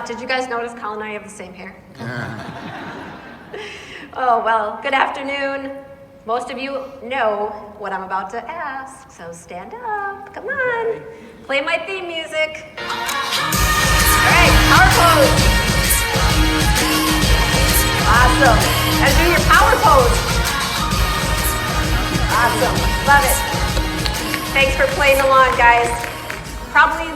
Did you guys notice Colin and I have the same hair? Oh, well, good afternoon. Most of you know what I'm about to ask, so stand up, come on. Play my theme music. All right, power pose. Awesome. Now do your power pose. Awesome, love it. Thanks for playing along, guys. Probably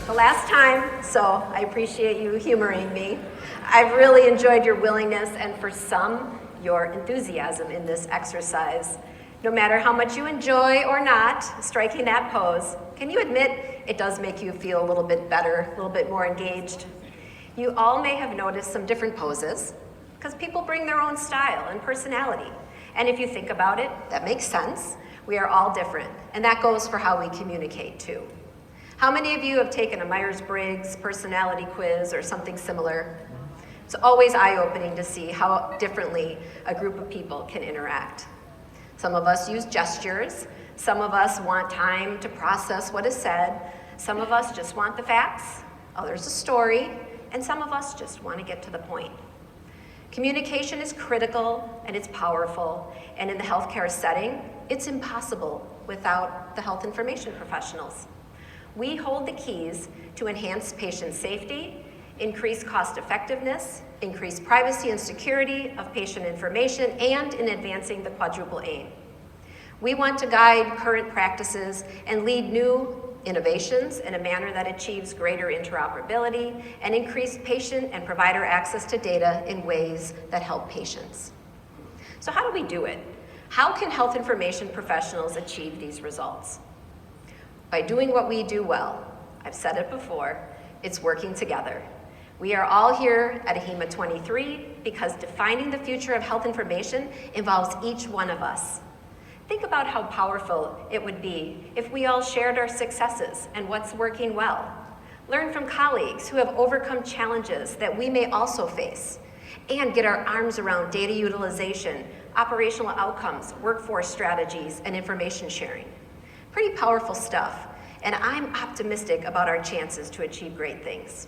the last time, so I appreciate you humoring me. I've really enjoyed your willingness and for some, your enthusiasm in this exercise. No matter how much you enjoy or not striking that pose, can you admit it does make you feel a little bit better, a little bit more engaged? You all may have noticed some different poses because people bring their own style and personality. And if you think about it, that makes sense. We are all different, and that goes for how we communicate too. How many of you have taken a Myers-Briggs personality quiz or something similar? It's always eye-opening to see how differently a group of people can interact. Some of us use gestures, some of us want time to process what is said, some of us just want the facts, others a story, and some of us just want to get to the point. Communication is critical and it's powerful, and in the healthcare setting, it's impossible without the health information professionals. We hold the keys to enhance patient safety, increase cost effectiveness, increase privacy and security of patient information, and in advancing the quadruple aim. We want to guide current practices and lead new innovations in a manner that achieves greater interoperability and increased patient and provider access to data in ways that help patients. So how do we do it? How can health information professionals achieve these results? By doing what we do well. I've said it before, it's working together. We are all here at AHIMA 23 because defining the future of health information involves each one of us. Think about how powerful it would be if we all shared our successes and what's working well. Learn from colleagues who have overcome challenges that we may also face, and get our arms around data utilization, operational outcomes, workforce strategies, and information sharing. Pretty powerful stuff, and I'm optimistic about our chances to achieve great things.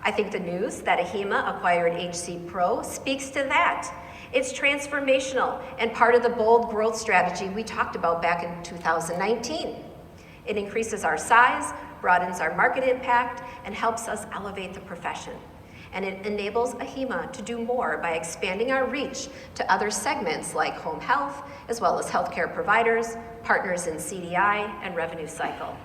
I think the news that AHIMA acquired HC Pro speaks to that. It's transformational and part of the bold growth strategy we talked about back in 2019. It increases our size, broadens our market impact, and helps us elevate the profession. And it enables AHIMA to do more by expanding our reach to other segments like home health, as well as healthcare providers, partners in CDI, and revenue cycle.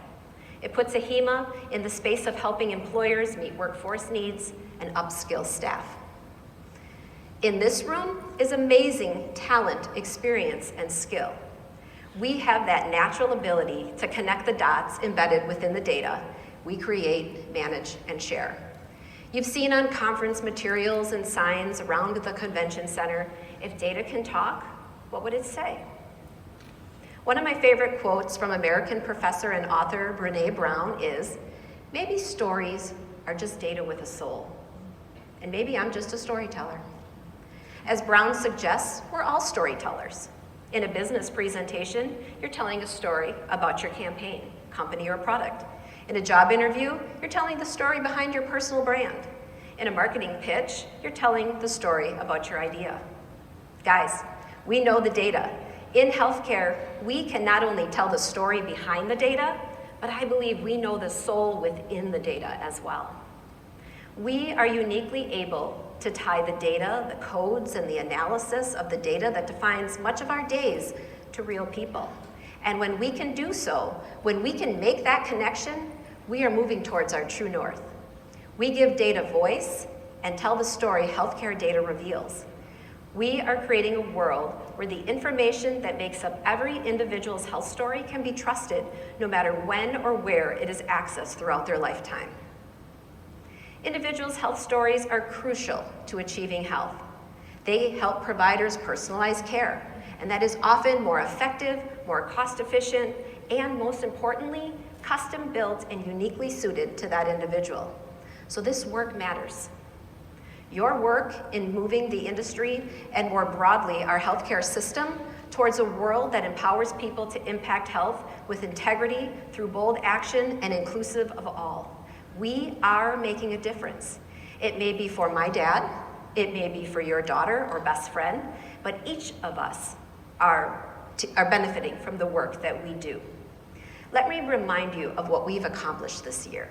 It puts AHIMA in the space of helping employers meet workforce needs and upskill staff. In this room is amazing talent, experience, and skill. We have that natural ability to connect the dots embedded within the data we create, manage, and share. You've seen on conference materials and signs around the convention center, if data can talk, what would it say? One of my favorite quotes from American professor and author Brené Brown is, maybe stories are just data with a soul. And maybe I'm just a storyteller. As Brown suggests, we're all storytellers. In a business presentation, you're telling a story about your campaign, company, or product. In a job interview, you're telling the story behind your personal brand. In a marketing pitch, you're telling the story about your idea. Guys, we know the data. In healthcare, we can not only tell the story behind the data, but I believe we know the soul within the data as well. We are uniquely able to tie the data, the codes, and the analysis of the data that defines much of our days to real people. And when we can do so, when we can make that connection, we are moving towards our true north. We give data voice and tell the story healthcare data reveals. We are creating a world where the information that makes up every individual's health story can be trusted no matter when or where it is accessed throughout their lifetime. Individuals' health stories are crucial to achieving health. They help providers personalize care, and that is often more effective, more cost-efficient, and most importantly, custom-built and uniquely suited to that individual. So this work matters. Your work in moving the industry and more broadly our healthcare system towards a world that empowers people to impact health with integrity through bold action and inclusive of all. We are making a difference. It may be for my dad, it may be for your daughter or best friend, but each of us are benefiting from the work that we do. Let me remind you of what we've accomplished this year.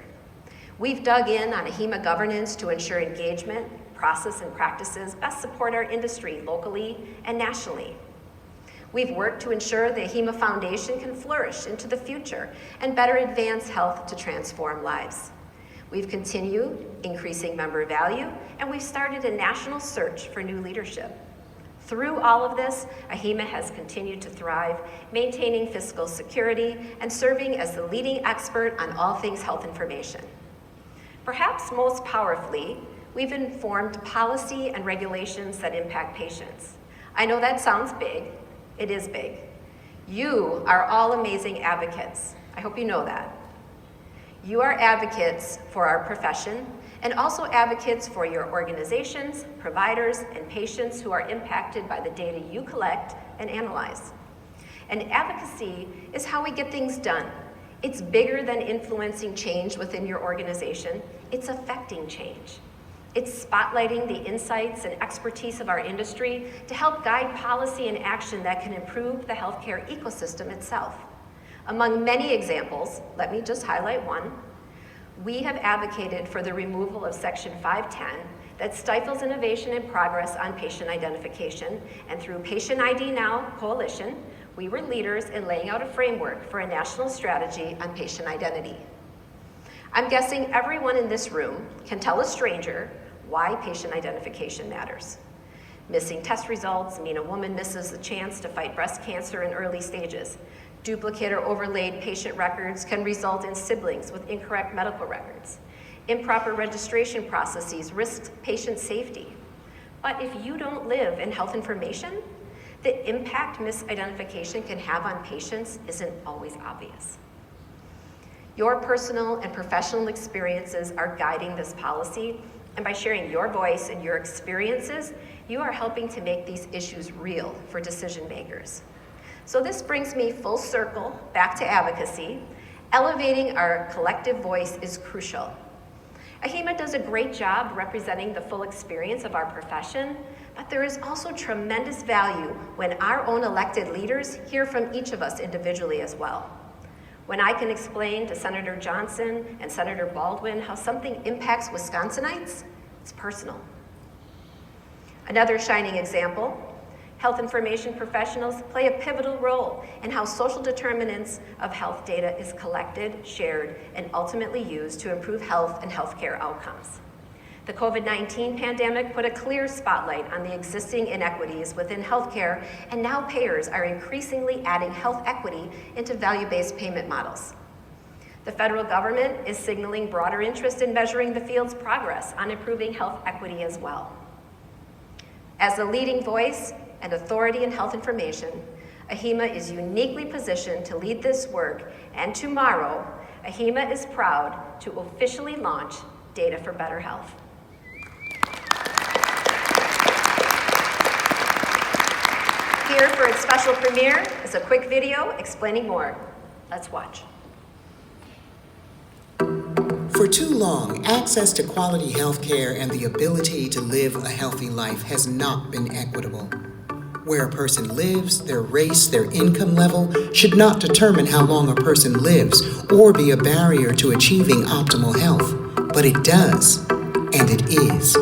We've dug in on AHIMA governance to ensure engagement, process, and practices best support our industry locally and nationally. We've worked to ensure the AHIMA Foundation can flourish into the future and better advance health to transform lives. We've continued increasing member value, and we've started a national search for new leadership. Through all of this, AHIMA has continued to thrive, maintaining fiscal security and serving as the leading expert on all things health information. Perhaps most powerfully, we've informed policy and regulations that impact patients. I know that sounds big. It is big. You are all amazing advocates. I hope you know that. You are advocates for our profession and also advocates for your organizations, providers, and patients who are impacted by the data you collect and analyze. And advocacy is how we get things done. It's bigger than influencing change within your organization. It's affecting change. It's spotlighting the insights and expertise of our industry to help guide policy and action that can improve the healthcare ecosystem itself. Among many examples, let me just highlight one. We have advocated for the removal of Section 510 that stifles innovation and progress on patient identification, and through Patient ID Now Coalition, we were leaders in laying out a framework for a national strategy on patient identity. I'm guessing everyone in this room can tell a stranger why patient identification matters. Missing test results mean a woman misses the chance to fight breast cancer in early stages. Duplicate or overlaid patient records can result in siblings with incorrect medical records. Improper registration processes risk patient safety. But if you don't live in health information, the impact misidentification can have on patients isn't always obvious. Your personal and professional experiences are guiding this policy, and by sharing your voice and your experiences, you are helping to make these issues real for decision makers. So this brings me full circle back to advocacy. Elevating our collective voice is crucial. AHIMA does a great job representing the full experience of our profession, but there is also tremendous value when our own elected leaders hear from each of us individually as well. When I can explain to Senator Johnson and Senator Baldwin how something impacts Wisconsinites, it's personal. Another shining example, health information professionals play a pivotal role in how social determinants of health data is collected, shared, and ultimately used to improve health and healthcare outcomes. The COVID-19 pandemic put a clear spotlight on the existing inequities within healthcare, and now payers are increasingly adding health equity into value-based payment models. The federal government is signaling broader interest in measuring the field's progress on improving health equity as well. As the leading voice and authority in health information, AHIMA is uniquely positioned to lead this work, and tomorrow, AHIMA is proud to officially launch Data for Better Health. Here for its special premiere is a quick video explaining more. Let's watch. For too long, access to quality health care and the ability to live a healthy life has not been equitable. Where a person lives, their race, their income level should not determine how long a person lives or be a barrier to achieving optimal health, but it does, and it is.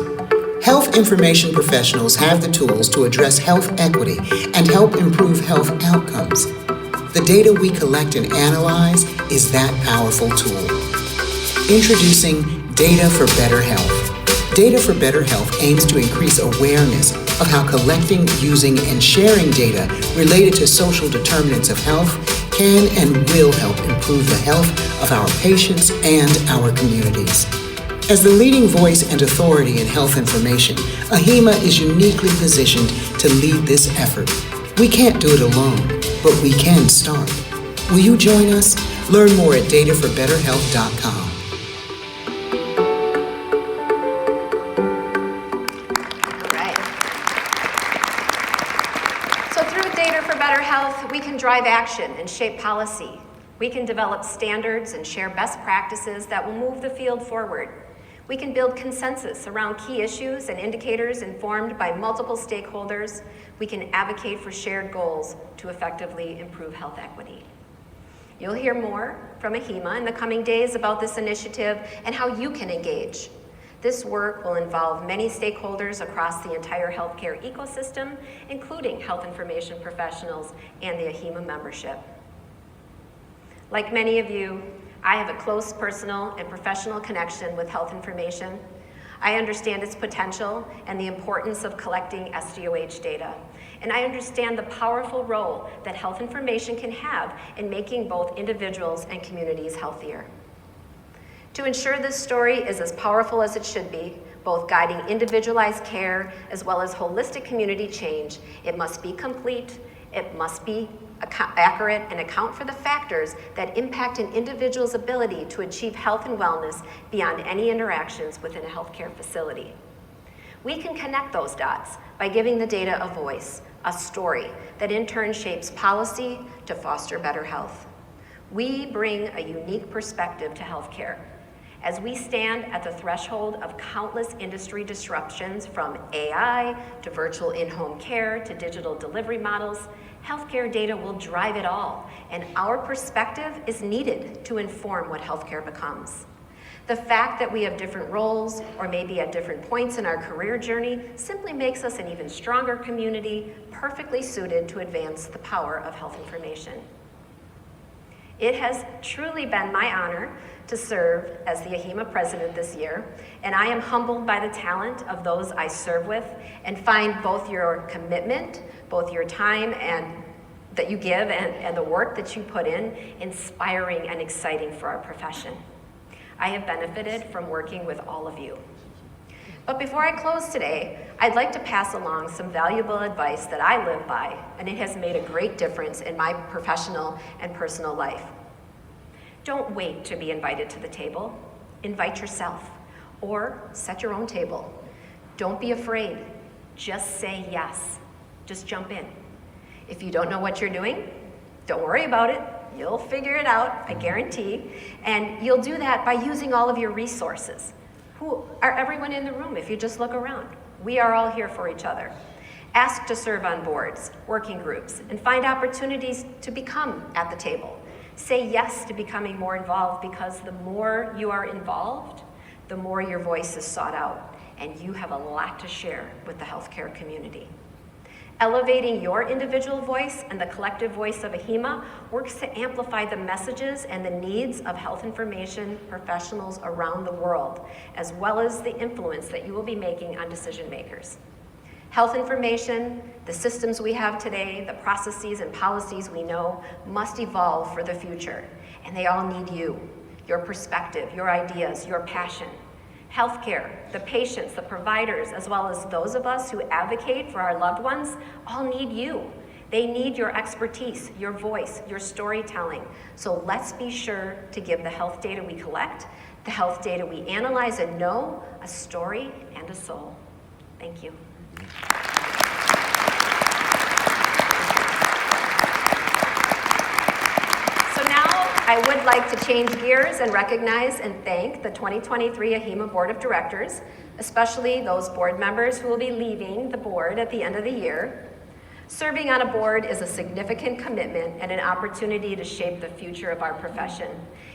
Health information professionals have the tools to address health equity and help improve health outcomes. The data we collect and analyze is that powerful tool. Introducing Data for Better Health. Data for Better Health aims to increase awareness of how collecting, using, and sharing data related to social determinants of health can and will help improve the health of our patients and our communities. As the leading voice and authority in health information, AHIMA is uniquely positioned to lead this effort. We can't do it alone, but we can start. Will you join us? Learn more at dataforbetterhealth.com. We can drive action and shape policy. We can develop standards and share best practices that will move the field forward. We can build consensus around key issues and indicators informed by multiple stakeholders. We can advocate for shared goals to effectively improve health equity. You'll hear more from AHIMA in the coming days about this initiative and how you can engage. This work will involve many stakeholders across the entire healthcare ecosystem, including health information professionals and the AHIMA membership. Like many of you, I have a close personal and professional connection with health information. I understand its potential and the importance of collecting SDOH data. And I understand the powerful role that health information can have in making both individuals and communities healthier. To ensure this story is as powerful as it should be, both guiding individualized care as well as holistic community change, it must be complete, it must be accurate, and account for the factors that impact an individual's ability to achieve health and wellness beyond any interactions within a healthcare facility. We can connect those dots by giving the data a voice, a story that in turn shapes policy to foster better health. We bring a unique perspective to healthcare. As we stand at the threshold of countless industry disruptions, from AI to virtual in-home care to digital delivery models, healthcare data will drive it all, and our perspective is needed to inform what healthcare becomes. The fact that we have different roles, or maybe at different points in our career journey, simply makes us an even stronger community, perfectly suited to advance the power of health information. It has truly been my honor to serve as the AHIMA president this year, and I am humbled by the talent of those I serve with and find both your commitment, both your time and that you give and the work that you put in inspiring and exciting for our profession. I have benefited from working with all of you. But before I close today, I'd like to pass along some valuable advice that I live by, and it has made a great difference in my professional and personal life. Don't wait to be invited to the table. Invite yourself, or set your own table. Don't be afraid. Just say yes. Just jump in. If you don't know what you're doing, don't worry about it. You'll figure it out, I guarantee. And you'll do that by using all of your resources. Who are everyone in the room if you just look around? We are all here for each other. Ask to serve on boards, working groups, and find opportunities to become at the table. Say yes to becoming more involved, because the more you are involved, the more your voice is sought out, and you have a lot to share with the healthcare community. Elevating your individual voice and the collective voice of AHIMA works to amplify the messages and the needs of health information professionals around the world, as well as the influence that you will be making on decision makers. Health information, the systems we have today, the processes and policies we know must evolve for the future, and they all need you, your perspective, your ideas, your passion. Healthcare, the patients, the providers, as well as those of us who advocate for our loved ones, all need you. They need your expertise, your voice, your storytelling. So let's be sure to give the health data we collect, the health data we analyze and know, a story and a soul. Thank you. I would like to change gears and recognize and thank the 2023 AHIMA Board of Directors, especially those board members who will be leaving the board at the end of the year. Serving on a board is a significant commitment and an opportunity to shape the future of our profession.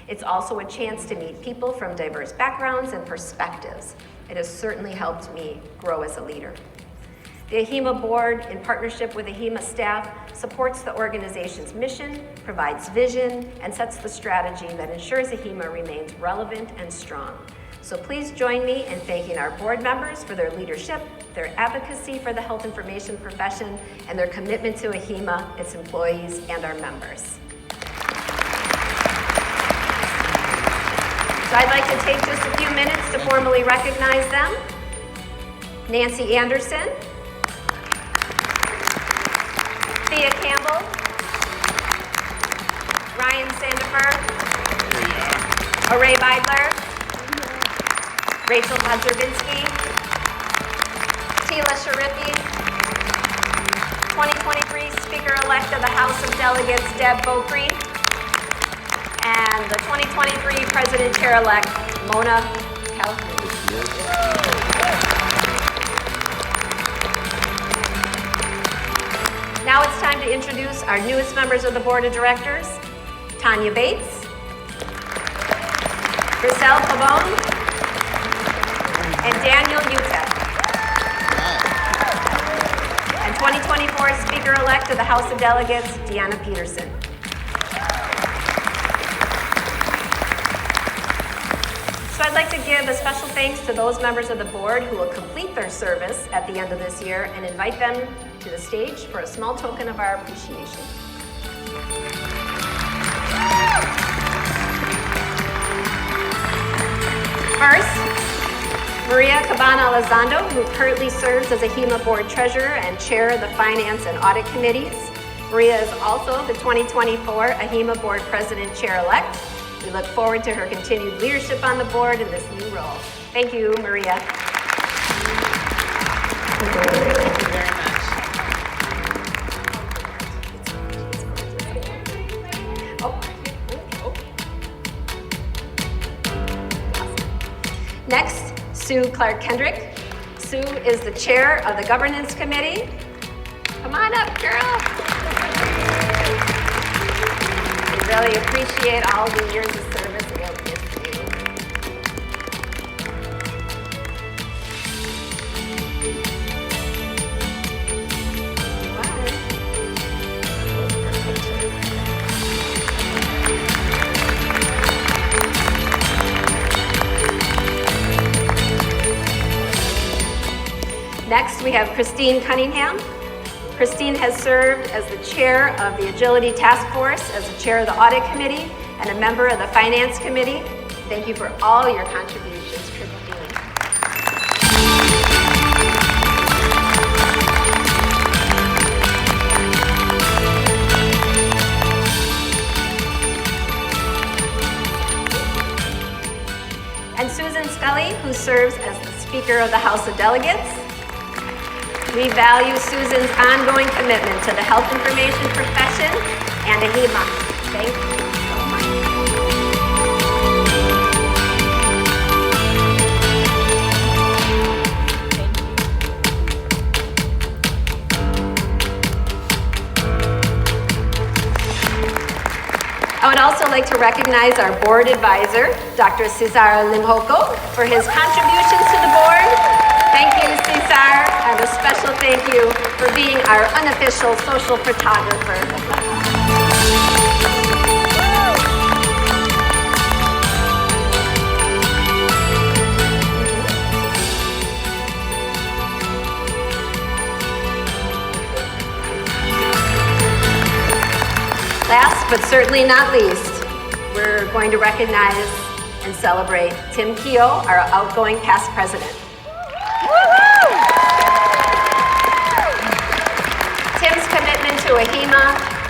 It's also a chance to meet people from diverse backgrounds and perspectives. It has certainly helped me grow as a leader. The AHIMA board, in partnership with AHIMA staff, supports the organization's mission, provides vision, and sets the strategy that ensures AHIMA remains relevant and strong. So please join me in thanking our board members for their leadership, their advocacy for the health information profession, and their commitment to AHIMA, its employees, and our members. So I'd like to take just a few minutes to formally recognize them. Nancy Anderson, Thea Campbell, Ryan Sandifer, Array Beidler, Rachel Podzerbinski, Tila Sharifi, 2023 Speaker-elect of the House of Delegates, Deb Beaupre, and the 2023 President-Chair-elect, Mona Calhoun. to introduce our newest members of the Board of Directors, Tanya Bates, Griselle Pavone, and Daniel Utek. And 2024 Speaker-elect of the House of Delegates, Deanna Peterson. So I'd like to give a special thanks to those members of the board who will complete their service at the end of this year and invite them to the stage for a small token of our appreciation. First, Maria Cabana Elizondo, who currently serves as a HEMA Board Treasurer and Chair of the Finance and Audit Committees. Maria is also the 2024 AHEMA Board President Chair-elect. We look forward to her continued leadership on the board in this new role. Thank you, Maria. Thank you very much. Oh. Next, Sue Clark Kendrick. Sue is the chair of the Governance Committee. Come on up, girl. We really appreciate all the years of service we have given to you. Next, we have Christine Cunningham. Christine has served as the chair of the Agility Task Force, as the chair of the Audit Committee, and a member of the Finance Committee. Thank you for all your contributions, Christine. And Susan Scully, who serves as the Speaker of the House of Delegates. We value Susan's ongoing commitment to the health information profession and AHEMA. Thank you so much. I would also like to recognize our board advisor, Dr. Cesar Limhoco, for his contributions to the board. Thank you, Cesar, and a special thank you for being our unofficial social photographer. Last but certainly not least, we're going to recognize and celebrate Tim Keogh, our outgoing past president. Tim's commitment to AHEMA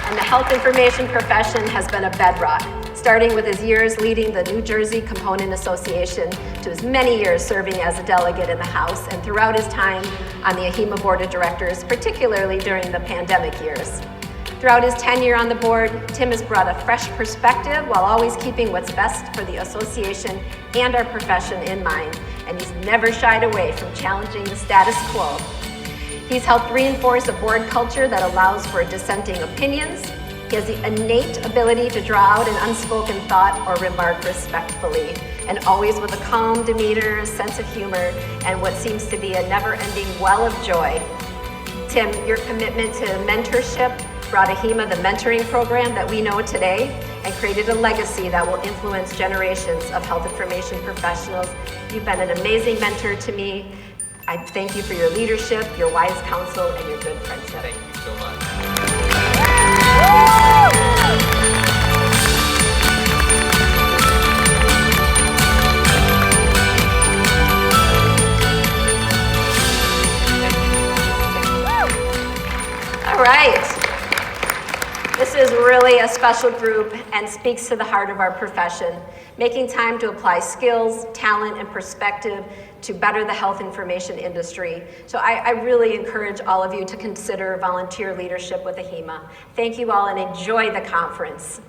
and the health information profession has been a bedrock, starting with his years leading the New Jersey Component Association to his many years serving as a delegate in the House and throughout his time on the AHEMA Board of Directors, particularly during the pandemic years. Throughout his tenure on the board, Tim has brought a fresh perspective while always keeping what's best for the association and our profession in mind, and he's never shied away from challenging the status quo. He's helped reinforce a board culture that allows for dissenting opinions. He has the innate ability to draw out an unspoken thought or remark respectfully, and always with a calm demeanor, a sense of humor, and what seems to be a never-ending well of joy. Tim, your commitment to mentorship brought AHEMA the mentoring program that we know today and created a legacy that will influence generations of health information professionals. You've been an amazing mentor to me. I thank you for your leadership, your wise counsel, and your good friendship. Thank you so much. All right. This is really a special group and speaks to the heart of our profession, making time to apply skills, talent, and perspective to better the health information industry. So I really encourage all of you to consider volunteer leadership with AHEMA. Thank you all and enjoy the conference.